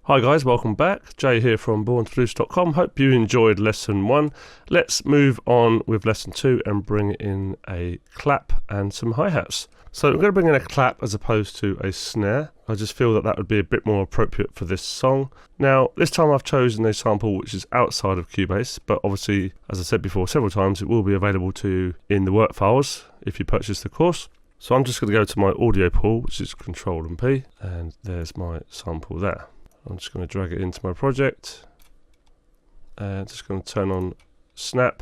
Hi guys, welcome back. Jay here from borntoproduce.com. Hope you enjoyed lesson 1. Let's move on with lesson 2 and bring in a clap and some hi-hats. So I'm going to bring in a clap as opposed to a snare. I just feel that that would be a bit more appropriate for this song. Now, this time I've chosen a sample which is outside of Cubase, but obviously, as I said before several times, it will be available to you in the work files if you purchase the course. So I'm just going to go to my audio pool, which is Control and P, and there's my sample there. I'm just going to drag it into my project and just going to turn on snap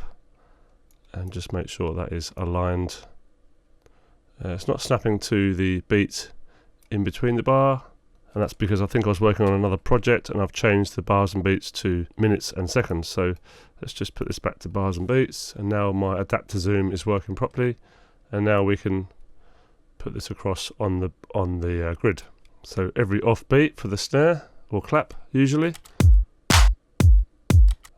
and just make sure that is aligned. It's not snapping to the beat in between the bar, and that's because I think I was working on another project and I've changed the bars and beats to minutes and seconds. So let's just put this back to bars and beats, and now my adapter zoom is working properly, and now we can put this across on the grid. So every off beat for the snare or clap usually.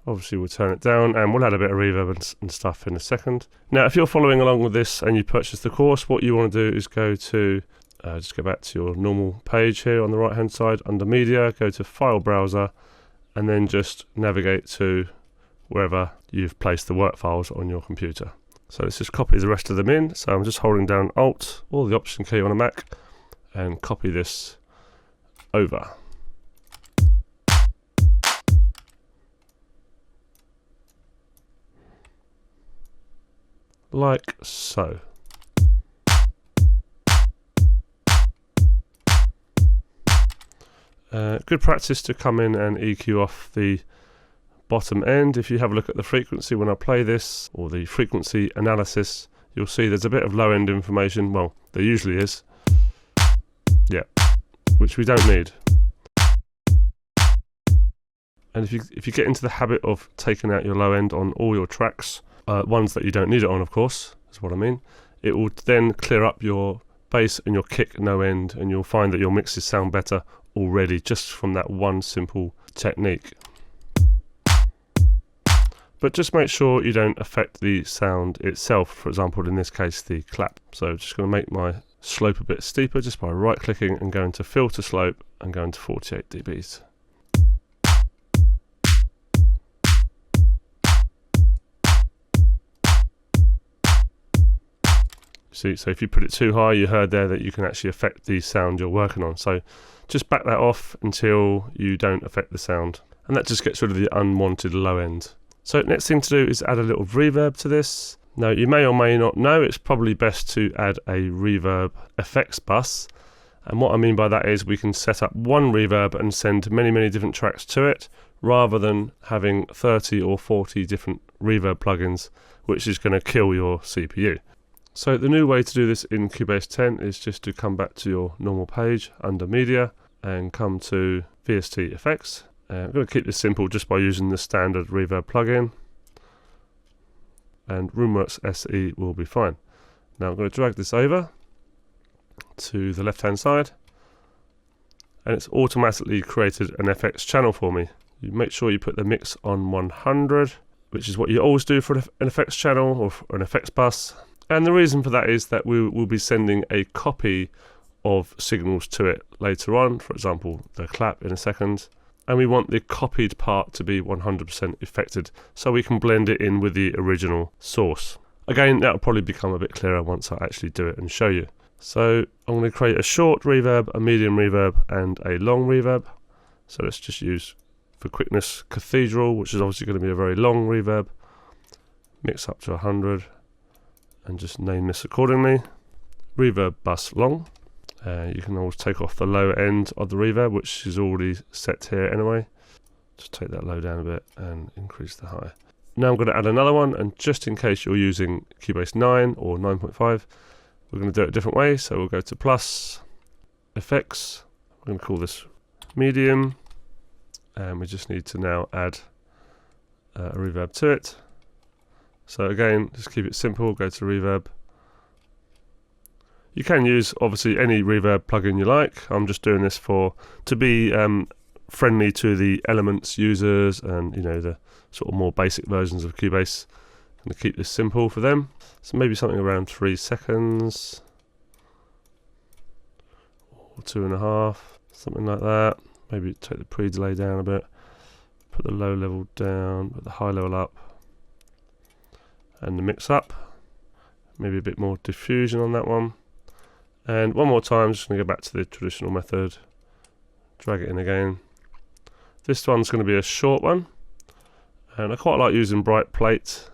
Obviously we'll turn it down and we'll add a bit of reverb and stuff in a second. Now if you're following along with this and you purchase the course, what you want to do is go to, just go back to your normal page here on the right hand side under media, go to file browser and then just navigate to wherever you've placed the work files on your computer. So let's just copy the rest of them in. So I'm just holding down Alt or the Option key on a Mac and copy this over. Like so. Good practice to come in and EQ off the bottom end. If you have a look at the frequency when I play this, or the frequency analysis, you'll see there's a bit of low end information. Well, there usually is. Yeah, which we don't need. And if you get into the habit of taking out your low end on all your tracks, ones that you don't need it on, of course, is what I mean, it will then clear up your bass and your kick no end, and you'll find that your mixes sound better already just from that one simple technique. But just make sure you don't affect the sound itself, for example in this case the clap. So I'm just going to make my slope a bit steeper just by right clicking and going to filter slope and going to 48 dBs. See, so if you put it too high, you heard there that you can actually affect the sound you're working on. So just back that off until you don't affect the sound. And that just gets rid of the unwanted low end. So next thing to do is add a little reverb to this. Now you may or may not know, it's probably best to add a reverb effects bus. And what I mean by that is we can set up one reverb and send many different tracks to it, rather than having 30 or 40 different reverb plugins, which is going to kill your CPU. So the new way to do this in Cubase 10 is just to come back to your normal page under media and come to VST effects. I'm going to keep this simple just by using the standard reverb plugin, and Roomworks SE will be fine. Now I'm going to drag this over to the left hand side, and it's automatically created an FX channel for me. You make sure you put the mix on 100, which is what you always do for an effects channel or for an effects bus. And the reason for that is that we will be sending a copy of signals to it later on, for example the clap in a second, and we want the copied part to be 100% affected so we can blend it in with the original source. Again, that will probably become a bit clearer once I actually do it and show you. So I'm going to create a short reverb, a medium reverb and a long reverb. So let's just use, for quickness, Cathedral, which is obviously going to be a very long reverb. Mix up to 100 and just name this accordingly. Reverb bus long. You can always take off the low end of the reverb, which is already set here anyway. Just take that low down a bit and increase the high. Now I'm going to add another one, and just in case you're using Cubase 9 or 9.5, we're going to do it a different way. So we'll go to plus, effects, we're going to call this medium, and we just need to now add a reverb to it. So again, just keep it simple, go to reverb. You can use obviously any reverb plugin you like. I'm just doing this to be friendly to the Elements users and the sort of more basic versions of Cubase. I'm going to keep this simple for them. So maybe something around 3 seconds or 2.5, something like that. Maybe take the pre-delay down a bit, put the low level down, put the high level up, and the mix up. Maybe a bit more diffusion on that one. And one more time, just going to go back to the traditional method, drag it in again. This one's going to be a short one, and I quite like using bright plate.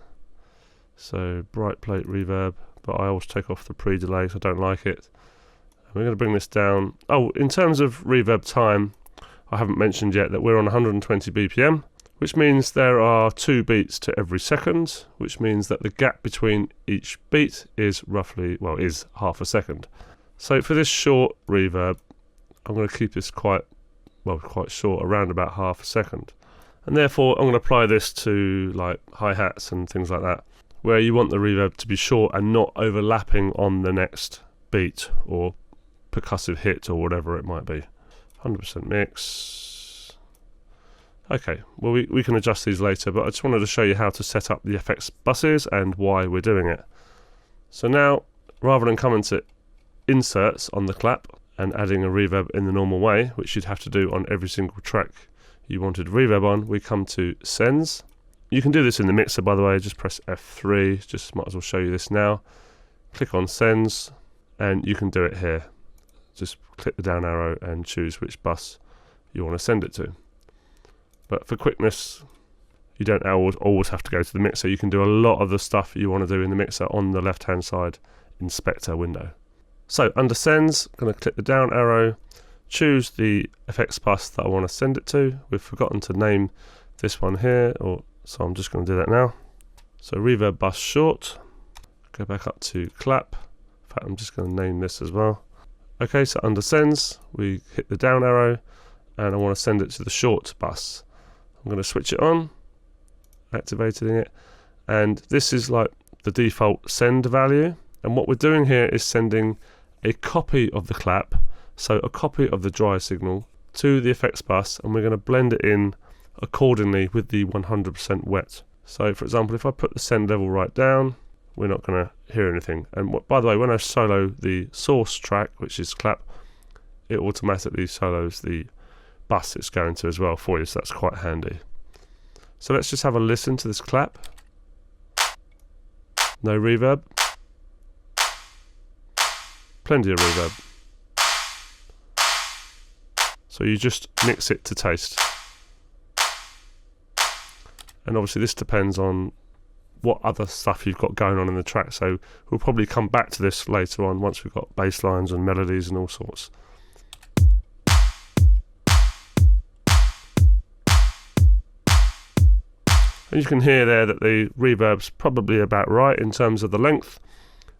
So bright plate reverb, but I always take off the pre-delay because I don't like it. And we're going to bring this down. Oh, in terms of reverb time, I haven't mentioned yet that we're on 120 BPM, which means there are 2 beats to every second, which means that the gap between each beat is roughly, well, is half a second. So for this short reverb, I'm going to keep this quite short, around about half a second. And therefore, I'm going to apply this to like hi-hats and things like that, where you want the reverb to be short and not overlapping on the next beat or percussive hit or whatever it might be. 100% mix. Okay, well we can adjust these later, but I just wanted to show you how to set up the FX buses and why we're doing it. So now, rather than coming to inserts on the clap and adding a reverb in the normal way, which you'd have to do on every single track you wanted reverb on, we come to sends. You can do this in the mixer, by the way, just press F3, just might as well show you this now. Click on sends, and you can do it here. Just click the down arrow and choose which bus you want to send it to. But for quickness, you don't always have to go to the mixer. You can do a lot of the stuff you want to do in the mixer on the left hand side inspector window. So under sends, I'm going to click the down arrow, choose the FX bus that I want to send it to. We've forgotten to name this one here, so I'm just going to do that now. So reverb bus short, go back up to clap. In fact, I'm just going to name this as well. Okay, so under sends, we hit the down arrow, and I want to send it to the short bus. I'm going to switch it on, activating it, and this is like the default send value. And what we're doing here is sending a copy of the clap, so a copy of the dry signal, to the effects bus, and we're going to blend it in accordingly with the 100% wet. So for example, if I put the send level right down, we're not going to hear anything. And by the way, when I solo the source track, which is clap, it automatically solos the bus it's going to as well for you, so that's quite handy. So let's just have a listen to this clap. No reverb. Plenty of reverb. So you just mix it to taste. And obviously this depends on what other stuff you've got going on in the track, so we'll probably come back to this later on once we've got bass lines and melodies and all sorts. And you can hear there that the reverb's probably about right in terms of the length,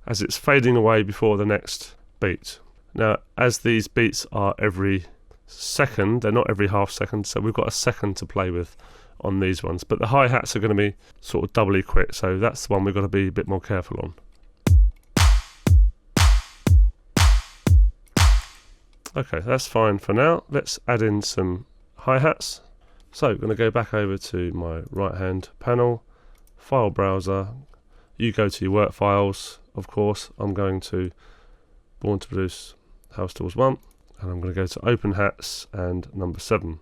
as it's fading away before the next beat. Now, as these beats are every second, they're not every half second, so we've got a second to play with on these ones. But the hi-hats are going to be sort of doubly quick, so that's the one we've got to be a bit more careful on. Okay, that's fine for now. Let's add in some hi-hats. So I'm going to go back over to my right hand panel, file browser. You go to your work files, of course. I'm going to Born to Produce House Tools 1, and I'm going to go to Open Hats and number 7.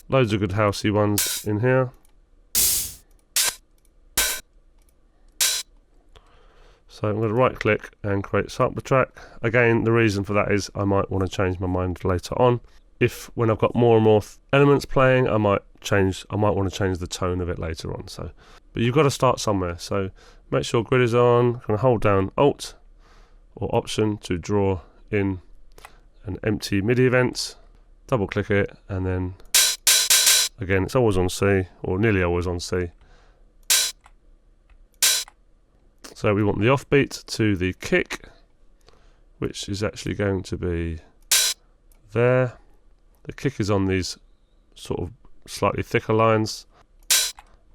Loads of good housey ones in here. So I'm going to right click and create sampler track. Again, the reason for that is I might want to change my mind later on. If when I've got more and more elements playing, I might want to change the tone of it later on. So, but you've got to start somewhere. So make sure grid is on. I'm going to hold down Alt or Option to draw in an empty MIDI event. Double click it, and then again it's always on C, or nearly always on C. So we want the offbeat to the kick, which is actually going to be there. The kick is on these sort of slightly thicker lines,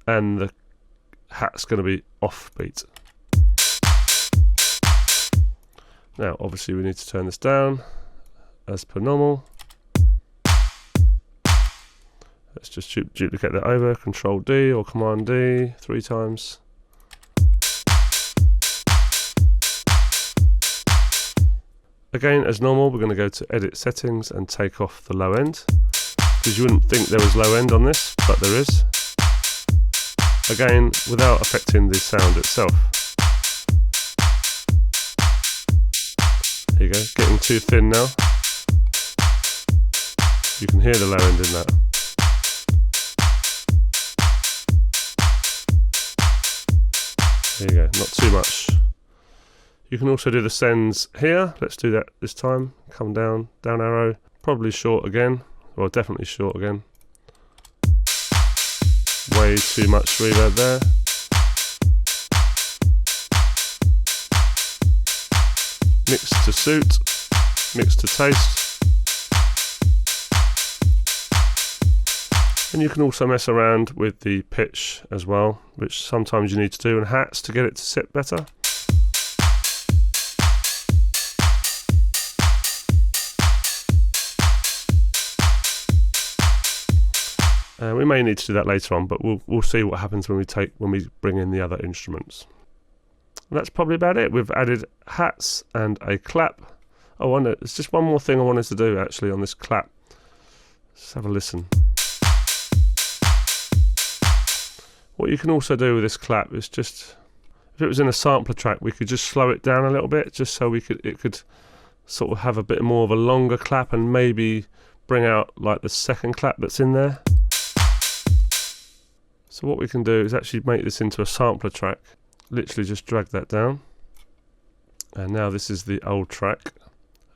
and the hat's going to be offbeat. Now obviously we need to turn this down as per normal. Let's just duplicate that over, Control D or Command D 3 times. Again, as normal, we're going to go to Edit Settings and take off the low end, because you wouldn't think there was low end on this, but there is. Again, without affecting the sound itself. There you go, getting too thin now. You can hear the low end in that. There you go, not too much. You can also do the sends here. Let's do that this time. Come down, down arrow. Probably short again. Well, definitely short again. Way too much reverb there. Mix to suit, mix to taste. And you can also mess around with the pitch as well, which sometimes you need to do in hats to get it to sit better. We may need to do that later on, but we'll see what happens when we bring in the other instruments. And that's probably about it. We've added hats and a clap. Oh, there's just one more thing I wanted to do actually on this clap. Let's have a listen. What you can also do with this clap is just, if it was in a sampler track, we could just slow it down a little bit, just so it could sort of have a bit more of a longer clap and maybe bring out like the second clap that's in there. So what we can do is actually make this into a sampler track. Literally just drag that down. And now this is the old track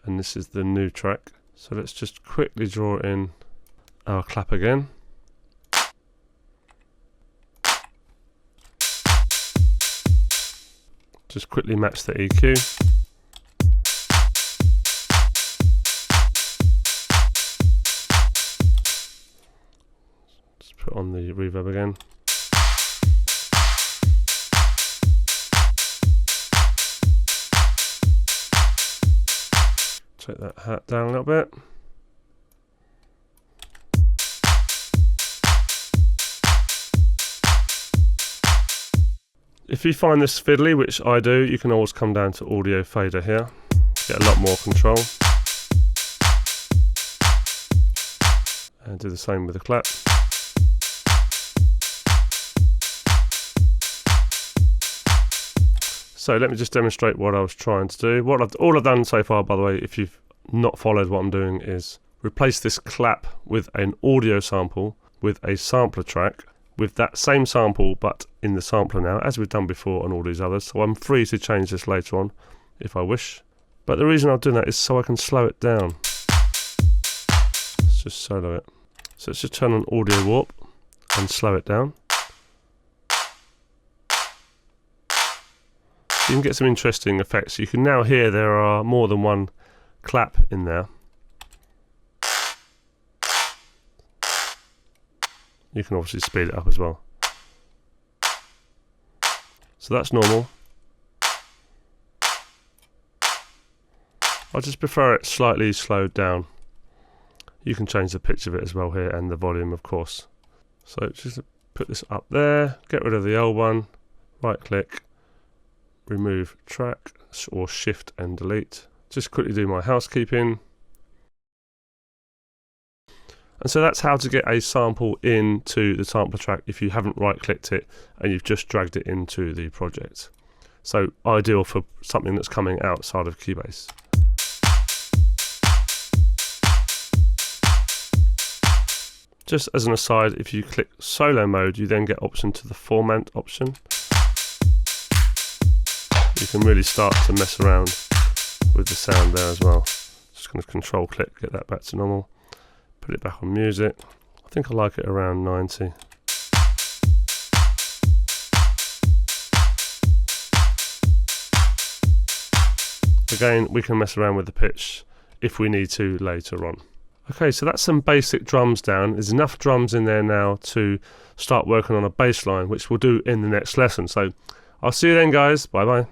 and this is the new track. So let's just quickly draw in our clap again. Just quickly match the EQ. Just put on the reverb again. Take that hat down a little bit. If you find this fiddly, which I do, you can always come down to audio fader here, get a lot more control. And do the same with the clap. So let me just demonstrate what I was trying to do. All I've done so far, by the way, if you've not followed what I'm doing, is replace this clap with an audio sample with a sampler track with that same sample but in the sampler now, as we've done before on all these others. So I'm free to change this later on if I wish. But the reason I'm doing that is so I can slow it down. Let's just solo it. So let's just turn on audio warp and slow it down. You can get some interesting effects. You can now hear there are more than one clap in there. You can obviously speed it up as well. So that's normal. I just prefer it slightly slowed down. You can change the pitch of it as well here and the volume, of course. So just put this up there, get rid of the old one, right click, remove track, or shift and delete. Just quickly do my housekeeping. And so that's how to get a sample into the sampler track if you haven't right clicked it and you've just dragged it into the project. So ideal for something that's coming outside of Cubase. Just as an aside, if you click solo mode, you then get option to the format option. You can really start to mess around with the sound there as well. Just going to control click, get that back to normal. Put it back on music. I think I like it around 90. Again, we can mess around with the pitch if we need to later on. Okay, so that's some basic drums down. There's enough drums in there now to start working on a bass line, which we'll do in the next lesson. So I'll see you then, guys. Bye bye.